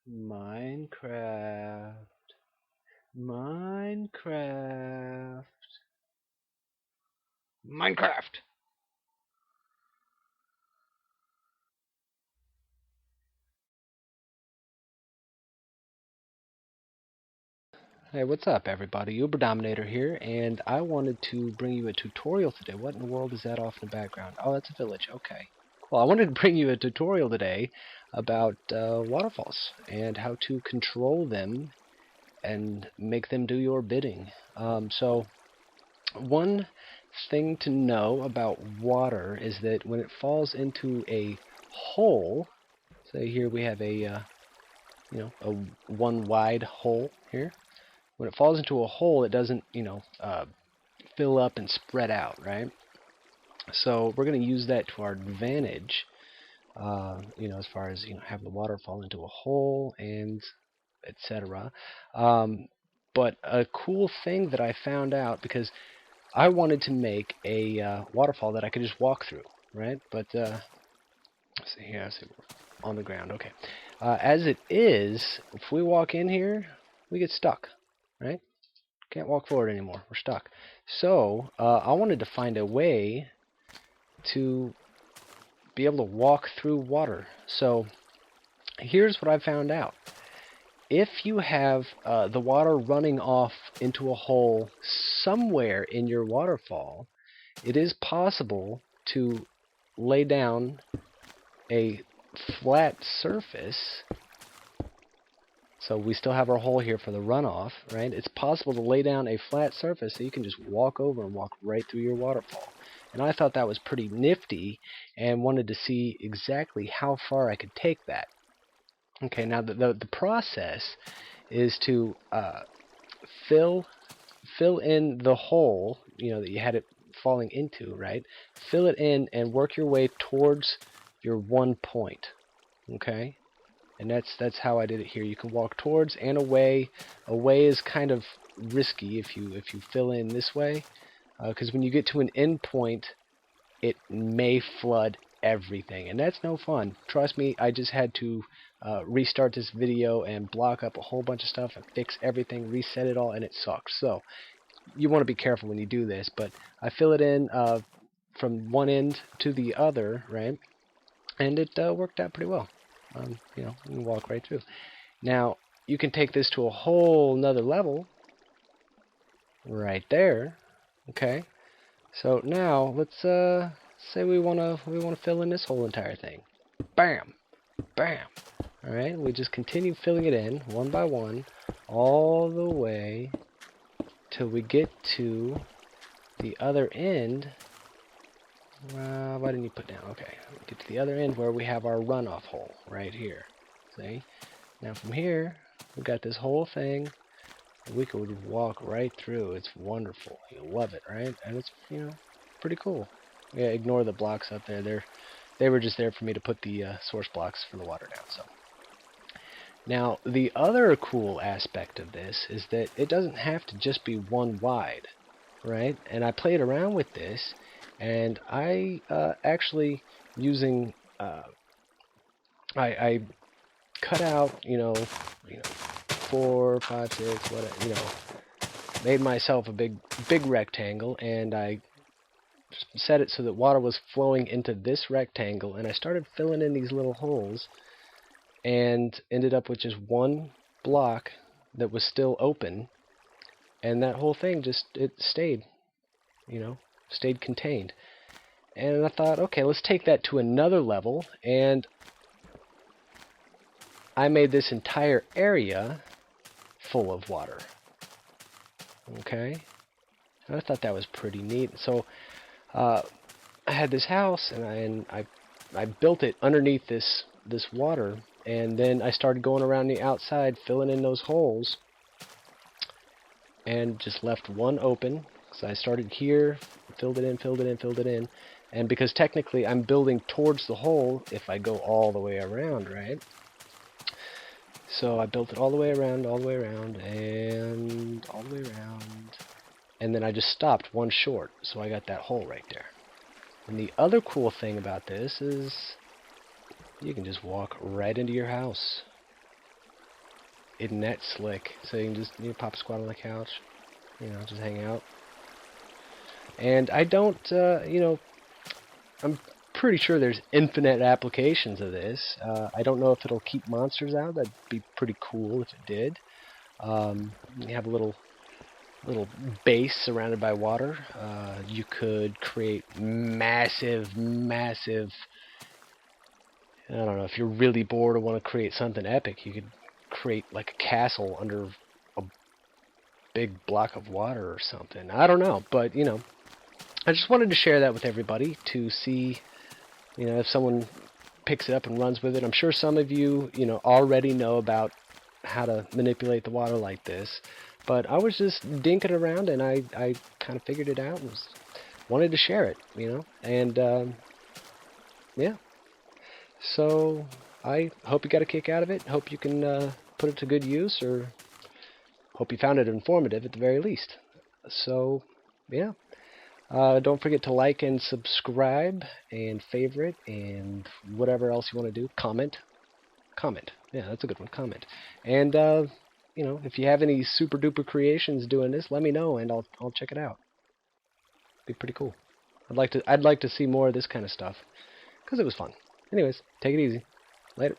Minecraft. Minecraft. Minecraft. Hey, what's up, everybody? Uber Dominator here, and I wanted to bring you a tutorial today. What in the world is that off in the background? Oh, that's a village. Okay. Well, I wanted to bring you a tutorial today about waterfalls and how to control them and make them do your bidding. So, one thing to know about water is that when it falls into a hole, say here we have a one wide hole here. When it falls into a hole, it doesn't, fill up and spread out, right? So we're going to use that to our advantage, as far as have the water fall into a hole and etc. Um, but a cool thing that I found out because I wanted to make a waterfall that I could just walk through, right? But let's see here, let's see, we're on the ground. Okay. As it is, if we walk in here, we get stuck, right? Can't walk forward anymore. We're stuck. So I wanted to find a way to be able to walk through water. So here's what I found out. If you have the water running off into a hole somewhere in your waterfall, it is possible to lay down a flat surface. So we still have our hole here for the runoff, right? It's possible to lay down a flat surface so you can just walk over and walk right through your waterfall. And I thought that was pretty nifty and wanted to see exactly how far I could take that. Okay, now the process is to fill fill in the hole, that you had it falling into, right? Fill it in and work your way towards your one point. Okay? And that's how I did it here. You can walk towards and away. Away is kind of risky if you fill in this way, because when you get to an end point, it may flood everything, and that's no fun. Trust me, I just had to restart this video and block up a whole bunch of stuff and fix everything, reset it all, and it sucked. So you want to be careful when you do this, but I fill it in from one end to the other, right? And it worked out pretty well. You can walk right through. Now, you can take this to a whole nother level right there. Okay. So now let's say we wanna fill in this whole entire thing. Bam, bam. All right. We just continue filling it in one by one, all the way till we get to the other end. Why didn't you put down? Okay. We get to the other end where we have our runoff hole right here. See? Now from here, we've got this whole thing. We could walk right through. It's wonderful. You'll love it, right? And it's, pretty cool. Yeah, ignore the blocks up there. They were just there for me to put the source blocks for the water down. So now the other cool aspect of this is that it doesn't have to just be one wide, right? And I played around with this, and I actually using I cut out, 4, 5, 6, whatever, made myself a big rectangle, and I set it so that water was flowing into this rectangle, and I started filling in these little holes and ended up with just one block that was still open, and that whole thing it stayed, stayed contained. And I thought, okay, let's take that to another level, and I made this entire area full of water. Okay? And I thought that was pretty neat. So I had this house, and I built it underneath this water, and then I started going around the outside, filling in those holes, and just left one open. So I started here, filled it in, filled it in, filled it in, and because technically I'm building towards the hole if I go all the way around, right? So I built it all the way around, all the way around, and all the way around, and then I just stopped one short, so I got that hole right there. And the other cool thing about this is you can just walk right into your house. isn't that slick. So you can just pop a squat on the couch, just hang out. And I don't, I'm pretty sure there's infinite applications of this. I don't know if it'll keep monsters out. That'd be pretty cool if it did. You have a little base surrounded by water. You could create massive, I don't know, if you're really bored or want to create something epic, you could create like a castle under a big block of water or something. I don't know, but I just wanted to share that with everybody to see, if someone picks it up and runs with it. I'm sure some of you, already know about how to manipulate the water like this, but I was just dinking around and I kind of figured it out and wanted to share it, and yeah. So I hope you got a kick out of it. Hope you can put it to good use, or hope you found it informative at the very least. So yeah. Don't forget to like and subscribe and favorite and whatever else you want to do. Comment. Yeah, that's a good one. Comment. And if you have any super duper creations doing this, let me know and I'll check it out. Be pretty cool. I'd like to see more of this kind of stuff because it was fun. Anyways, take it easy. Later.